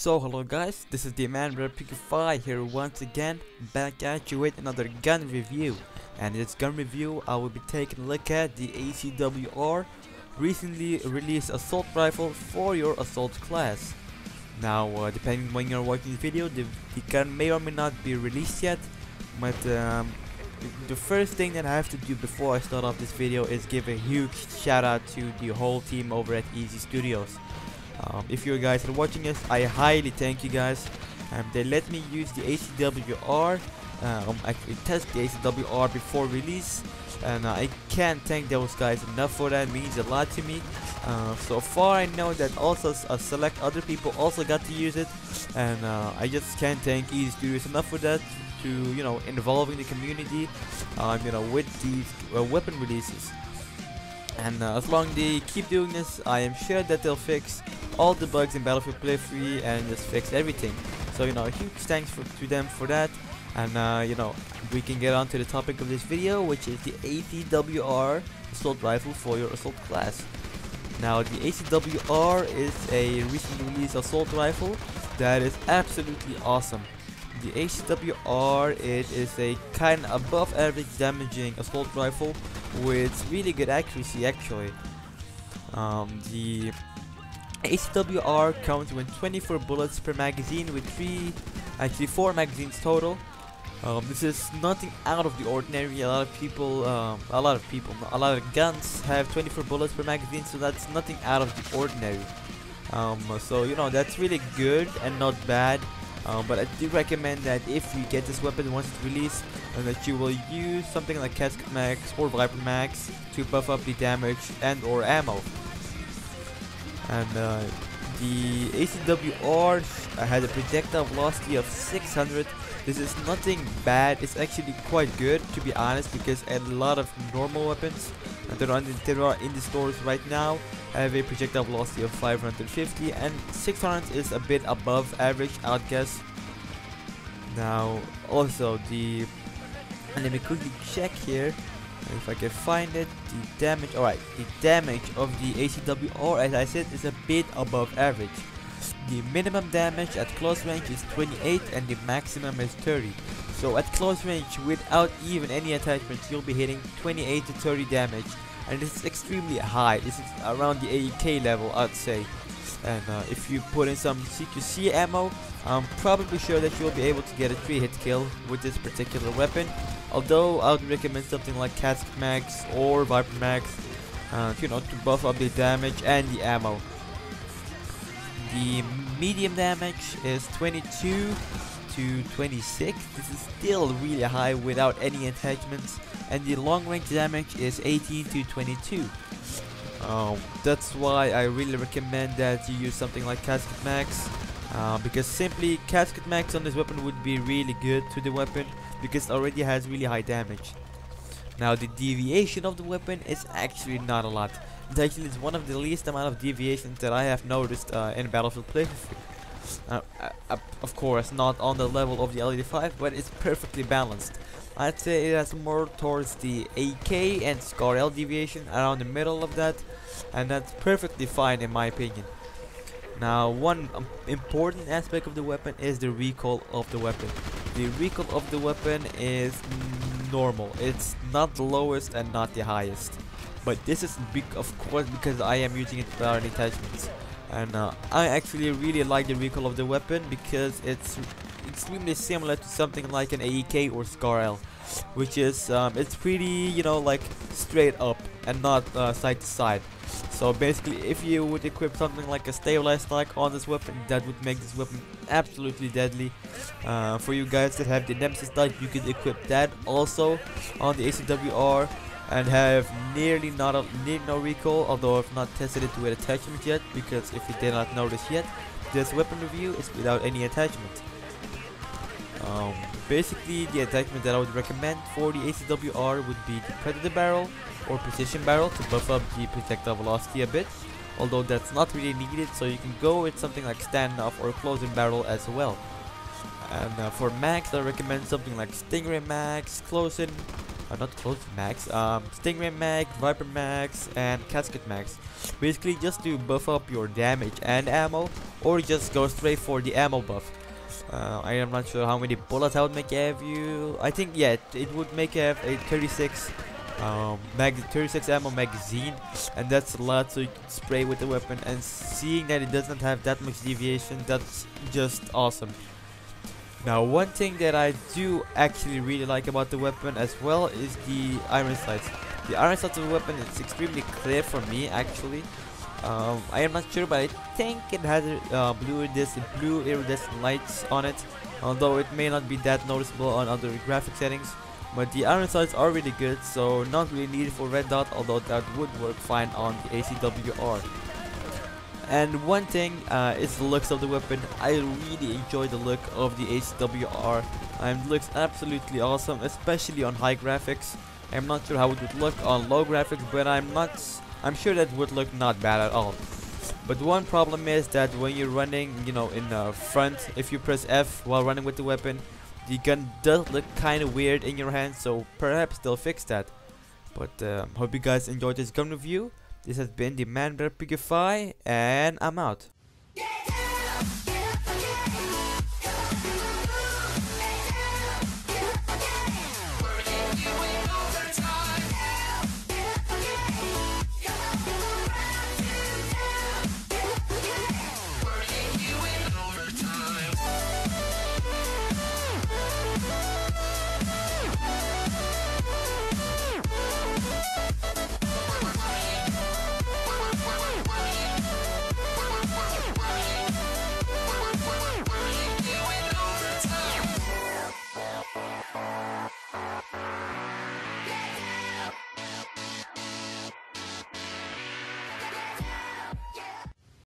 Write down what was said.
So hello guys, this is the man BFP4F here once again, back at you with another gun review. And in this gun review I will be taking a look at the ACW-R recently released assault rifle for your assault class. Now depending on when you're watching this video, the gun may or may not be released yet, but the first thing that I have to do before I start off this video is give a huge shout out to the whole team over at EAzy Studios. If you guys are watching this, I highly thank you guys. They let me use the ACW-R, actually test the ACW-R before release, and I can't thank those guys enough for that. It means a lot to me. So far I know that also select other people also got to use it, and I just can't thank EAzy Studios enough for that, to involving the community with these weapon releases. And as long as they keep doing this, I am sure that they'll fix all the bugs in Battlefield Play 3 and just fix everything. So a huge thanks to them for that. And we can get on to the topic of this video, which is the ACW-R assault rifle for your assault class. Now the ACW-R is a recently released assault rifle that is absolutely awesome. The ACW-R, it is a kind of above average damaging assault rifle with really good accuracy actually. The ACW-R comes with 24 bullets per magazine with 4 magazines total. This is nothing out of the ordinary. A lot of guns have 24 bullets per magazine, so that's nothing out of the ordinary. So that's really good and not bad. But I do recommend that if you get this weapon once it's released, that you will use something like Casket Max or Viper Max to buff up the damage and or ammo. And the ACW-R had a projectile velocity of 600. This is nothing bad. It's actually quite good, to be honest, because a lot of normal weapons that are in the stores right now have a projectile velocity of 550, and 600 is a bit above average, I would guess. Now also let me quickly check here if I can find it. The damage, alright, the damage of the ACW-R, as I said, is a bit above average. The minimum damage at close range is 28 and the maximum is 30. So at close range, without even any attachments, you'll be hitting 28 to 30 damage, and this is extremely high. This is around the AEK level, I'd say. And if you put in some CQC ammo, I'm probably sure that you'll be able to get a 3-hit kill with this particular weapon. Although I would recommend something like Casket Max or Viper Max, to buff up the damage and the ammo. The medium damage is 22 to 26. This is still really high without any attachments, and the long range damage is 18 to 22. That's why I really recommend that you use something like Casket Max, because simply Casket Max on this weapon would be really good to the weapon because it already has really high damage. Now the deviation of the weapon is actually not a lot. It actually is one of the least amount of deviations that I have noticed in Battlefield Play 3. Of course not on the level of the LD5, but it's perfectly balanced. I'd say it has more towards the AK and SCAR-L deviation, around the middle of that, and that's perfectly fine in my opinion. Now one important aspect of the weapon is the recoil of the weapon. The recoil of the weapon is normal. It's not the lowest and not the highest. But this is big, of course, because I am using it without any attachments. And I actually really like the recoil of the weapon because it's extremely similar to something like an AEK or SCAR-L, which is it's pretty like straight up and not side to side. So basically, if you would equip something like a stabilized strike on this weapon, that would make this weapon absolutely deadly. For you guys that have the Nemesis type, you could equip that also on the ACW-R and have nearly no recoil, although I've not tested it with attachment yet, because if you did not notice yet, this weapon review is without any attachment. Basically, the attachment that I would recommend for the ACW-R would be the Predator barrel or Precision barrel to buff up the projectile velocity a bit, although that's not really needed, so you can go with something like standoff or close-in barrel as well. And for max, I recommend something like Stingray Max, close-in, not explosive mags, Stingray mag, Viper mags, and Casket mags. Basically just to buff up your damage and ammo, or just go straight for the ammo buff. I am not sure how many bullets I would make have you. I think yeah, it would make have a 36 36 ammo magazine, and that's a lot, so you can spray with the weapon. And seeing that it doesn't have that much deviation, that's just awesome. Now, one thing that I do actually really like about the weapon as well is the iron sights. The iron sights of the weapon is extremely clear for me actually. I am not sure, but I think it has blue iridescent lights on it, although it may not be that noticeable on other graphic settings. But the iron sights are really good, so not really needed for red dot, although that would work fine on the ACW-R. And one thing is the looks of the weapon. I really enjoy the look of the ACW-R. It looks absolutely awesome, especially on high graphics. I'm not sure how it would look on low graphics, but I'm sure that would look not bad at all. But one problem is that when you're running, you know, in front, if you press F while running with the weapon, the gun does look kind of weird in your hand, so perhaps they'll fix that. But hope you guys enjoyed this gun review. This has been the Man BFP4F, and I'm out.